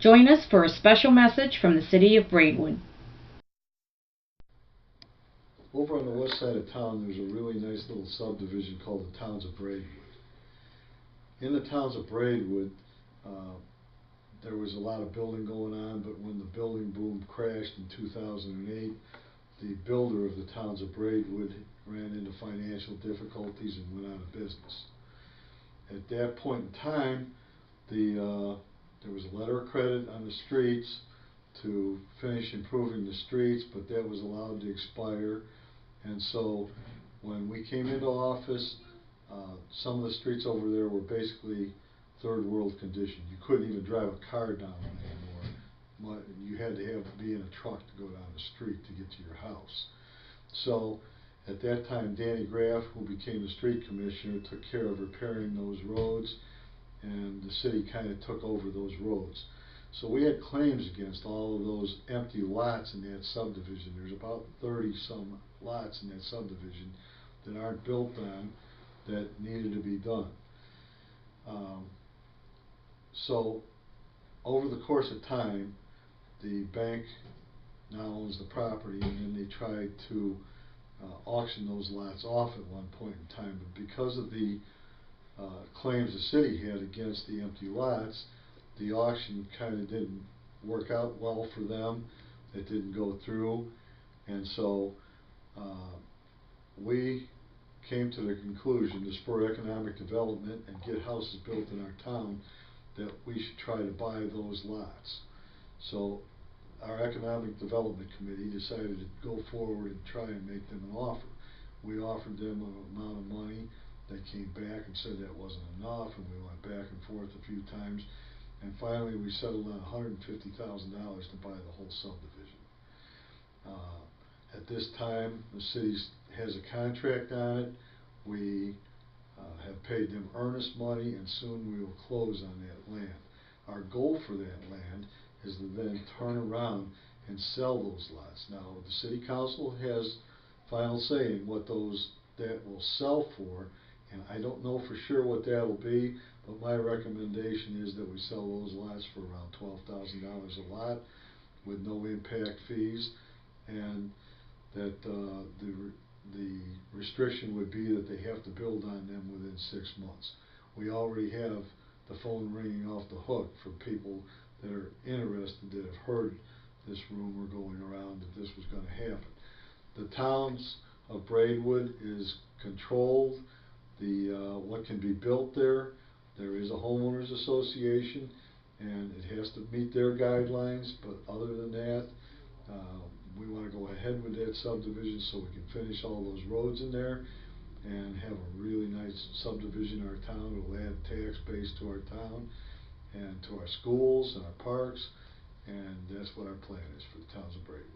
Join us for a special message from the City of Braidwood. Over on the west side of town, there's a really nice little subdivision called the Towns of Braidwood. In the Towns of Braidwood, there was a lot of building going on, but when the building boom crashed in 2008, the builder of the Towns of Braidwood ran into financial difficulties and went out of business. At that point in time, there was a letter of credit on the streets to finish improving the streets, but that was allowed to expire. And so when we came into office, some of the streets over there were basically third world condition. You couldn't even drive a car down them anymore. You had to be in a truck to go down the street to get to your house. So at that time, Danny Graff, who became the street commissioner, took care of repairing those roads, and the city kind of took over those roads. So we had claims against all of those empty lots in that subdivision. There's about 30-some lots in that subdivision that aren't built on that needed to be done. So over the course of time, the bank now owns the property, and then they tried to auction those lots off at one point in time. But because of the claims the city had against the empty lots, the auction kind of didn't work out well for them. It didn't go through, and so we came to the conclusion, to spur economic development and get houses built in our town, that we should try to buy those lots. So our economic development committee decided to go forward and try and make them an offer. We offered them an amount of money. They came back and said that wasn't enough, and we went back and forth a few times, and finally we settled on $150,000 to buy the whole subdivision. At this time, the city has a contract on it. We have paid them earnest money, and soon we will close on that land. Our goal for that land is to then turn around and sell those lots. Now, the city council has final say in what that will sell for, and I don't know for sure what that will be, but my recommendation is that we sell those lots for around $12,000 a lot with no impact fees, and that the restriction would be that they have to build on them within 6 months. We already have the phone ringing off the hook for people that are interested, that have heard this rumor going around that this was going to happen. The Towns of Braidwood is controlled. What can be built there. There is a homeowners association, and it has to meet their guidelines, but other than that, we want to go ahead with that subdivision so we can finish all those roads in there and have a really nice subdivision in our town. It will add tax base to our town and to our schools and our parks, and that's what our plan is for the Towns of Braidwood.